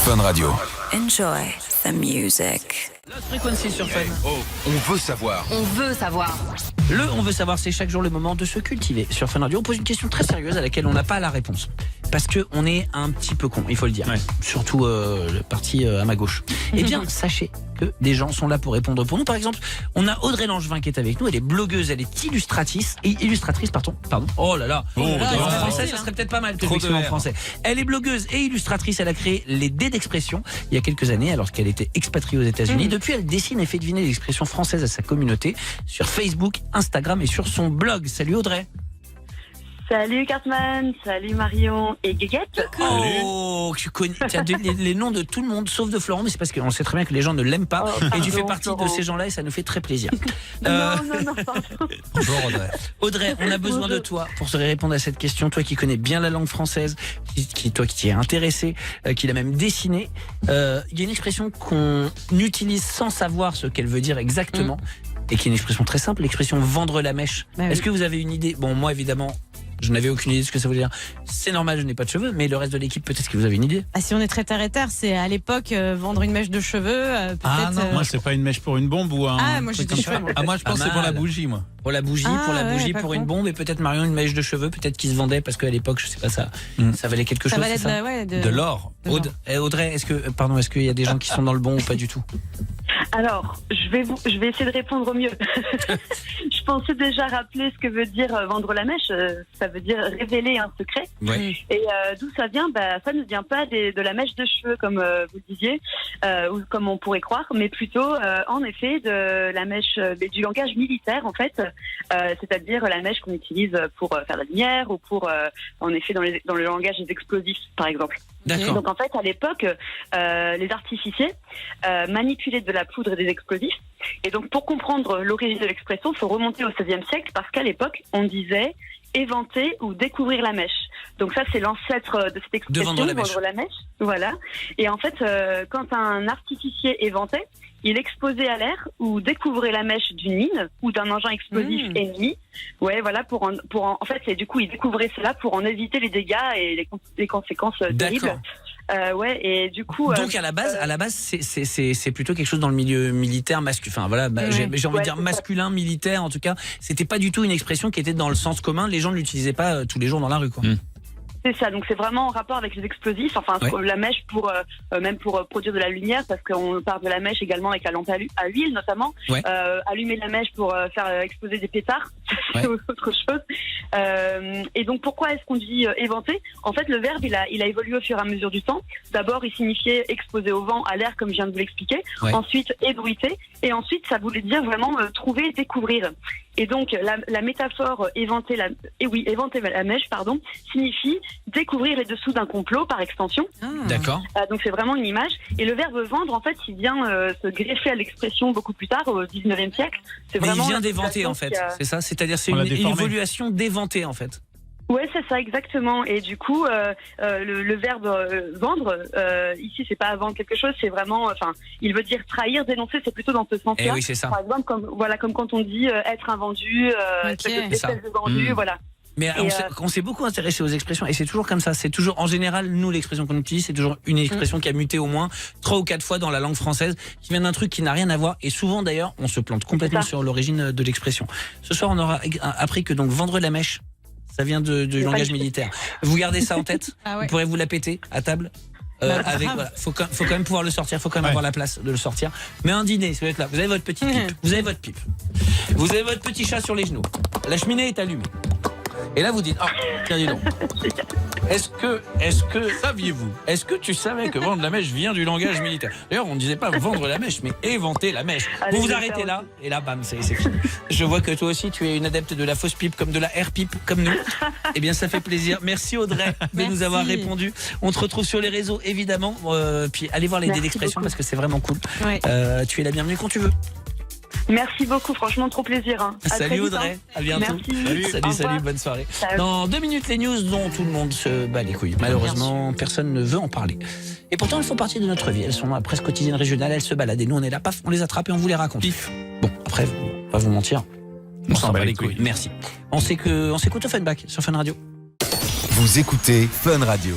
Fun Radio. Enjoy the music. Lost Frequency sur Fun. On veut savoir. On veut savoir. On veut savoir, c'est chaque jour le moment de se cultiver. Sur Fun Radio, on pose une question très sérieuse à laquelle on n'a pas la réponse. Parce qu'on est un petit peu con, il faut le dire. Ouais. Surtout le parti à ma gauche. Eh bien, sachez que des gens sont là pour répondre pour nous. Par exemple, on a Audrey Langevin qui est avec nous. Elle est blogueuse, elle est illustratrice. Pardon. Oh là là. En français, ça serait peut-être pas mal que je m'exprime en français. Elle est blogueuse et illustratrice. Elle a créé les dés d'expression il y a quelques années, alors qu'elle était expatriée aux États-Unis. Depuis, elle dessine et fait deviner l'expression française à sa communauté sur Facebook, Instagram et sur son blog. Salut Audrey. Salut Cartman, salut Marion et Guéguette. Oh, tu connais les noms de tout le monde sauf de Florent, mais c'est parce qu'on sait très bien que les gens ne l'aiment pas. Et tu fais partie de ces gens-là et ça nous fait très plaisir. Non, pardon. Bonjour Audrey. Audrey, on a besoin de toi pour se répondre à cette question. Toi qui connais bien la langue française, toi qui t'y es intéressé, qui l'a même dessinée. Il y a une expression qu'on utilise sans savoir ce qu'elle veut dire exactement. Et qui est une expression très simple, l'expression vendre la mèche. Est-ce que vous avez une idée? Bon, moi évidemment, je n'avais aucune idée de ce que ça voulait dire. C'est normal, je n'ai pas de cheveux, mais le reste de l'équipe, peut-être que vous avez une idée. Ah, si on est très terre et terre, c'est à l'époque vendre une mèche de cheveux. Ah non, moi c'est pas une mèche pour une bombe ou un. Ah, moi j'ai des cheveux. Ah, moi je pense que c'est pour la bougie, moi. Pour la bougie, pour une bombe, et peut-être Marion une mèche de cheveux, peut-être qui se vendait parce qu'à l'époque, je sais pas ça, ça valait quelque chose. Valait c'est ça de l'or. Audrey, est-ce qu'il y a des gens qui sont dans le bon ou pas du tout? Alors, je vais essayer de répondre au mieux. Je pensais déjà rappeler ce que veut dire vendre la mèche. Ça veut dire révéler un secret. Ouais. Et d'où ça vient? Ça ne vient pas de la mèche de cheveux, comme vous disiez, ou comme on pourrait croire, mais plutôt, en effet, de la mèche du langage militaire, en fait. C'est-à-dire la mèche qu'on utilise pour faire la lumière ou pour, en effet, dans le langage des explosifs, par exemple. D'accord. Donc en fait, à l'époque, les artificiers manipulaient de la poudre et des explosifs. Et donc pour comprendre l'origine de l'expression, il faut remonter au XVIe siècle parce qu'à l'époque, on disait éventer ou découvrir la mèche. Donc ça, c'est l'ancêtre de cette expression, vendre la mèche. Voilà. Et en fait, quand un artificier éventait, il exposait à l'air ou découvrait la mèche d'une mine ou d'un engin explosif ennemi. Ouais, voilà, en fait, c'est du coup, il découvrait cela pour en éviter les dégâts et les conséquences terribles. Ouais, et du coup. Donc à la base, c'est plutôt quelque chose dans le milieu militaire masculin. Enfin voilà, j'ai envie de dire masculin militaire. En tout cas, c'était pas du tout une expression qui était dans le sens commun. Les gens ne l'utilisaient pas tous les jours dans la rue, quoi. C'est ça, donc c'est vraiment en rapport avec les explosifs, la mèche même pour produire de la lumière, parce qu'on parle de la mèche également avec la lampe à huile notamment. Allumer la mèche pour faire exploser des pétards, c'est autre chose. Et donc pourquoi est-ce qu'on dit éventer? En fait, le verbe il a évolué au fur et à mesure du temps. D'abord, il signifiait exposer au vent, à l'air, comme je viens de vous l'expliquer. Ensuite, ébruiter, et ensuite ça voulait dire vraiment trouver, découvrir. Et donc la métaphore éventer la mèche, signifie découvrir les dessous d'un complot par extension. D'accord. Donc c'est vraiment une image. Et le verbe vendre, en fait, il vient se greffer à l'expression beaucoup plus tard, au 19e siècle. Mais il vient d'éventer, en fait. C'est ça. C'est-à-dire c'est une évolution d'éventer, en fait. Ouais, c'est ça, exactement. Et du coup, le verbe vendre, ici, c'est pas vendre quelque chose, c'est vraiment, il veut dire trahir, dénoncer, c'est plutôt dans ce sens-là. Et oui, c'est ça. Par exemple, comme quand on dit être un vendu, espèce de vendu, voilà. Mais on s'est beaucoup intéressé aux expressions et c'est toujours comme ça. C'est toujours, en général, nous, l'expression qu'on utilise, c'est toujours une expression qui a muté au moins 3 ou 4 fois dans la langue française, qui vient d'un truc qui n'a rien à voir. Et souvent, d'ailleurs, on se plante complètement sur l'origine de l'expression. Ce soir, on aura appris que donc vendre la mèche, ça vient du langage militaire. Vous gardez ça en tête? Vous pourrez vous la péter à table? Faut quand même pouvoir le sortir, faut quand même avoir la place de le sortir. Mais un dîner, si vous êtes là, vous avez votre petite pipe, vous avez votre pipe, vous avez votre petit chat sur les genoux, la cheminée est allumée. Et là vous dites, tiens dis donc, est-ce que saviez-vous, est-ce que tu savais que vendre la mèche vient du langage militaire? D'ailleurs on ne disait pas vendre la mèche, mais éventer la mèche. Vous vous arrêtez là, et là bam, c'est fini. Je vois que toi aussi tu es une adepte de la fausse pipe, comme de la air pipe, comme nous. Eh bien ça fait plaisir. Merci Audrey de nous avoir répondu. On te retrouve sur les réseaux évidemment, puis allez voir les dés d'expression parce que c'est vraiment cool. Tu es la bienvenue quand tu veux. Merci beaucoup, franchement trop plaisir. Salut Audrey, à bientôt. Salut, bonne soirée. Dans 2 minutes, les news dont tout le monde se bat les couilles. Malheureusement, personne ne veut en parler. Et pourtant, elles font partie de notre vie. Elles sont à la presse quotidienne régionale, elles se baladent. Et nous, on est là, paf, on les attrape et on vous les raconte. Bon, après, on va vous mentir. On s'en bat les couilles. Merci. On s'écoute au Funback sur Fun Radio. Vous écoutez Fun Radio.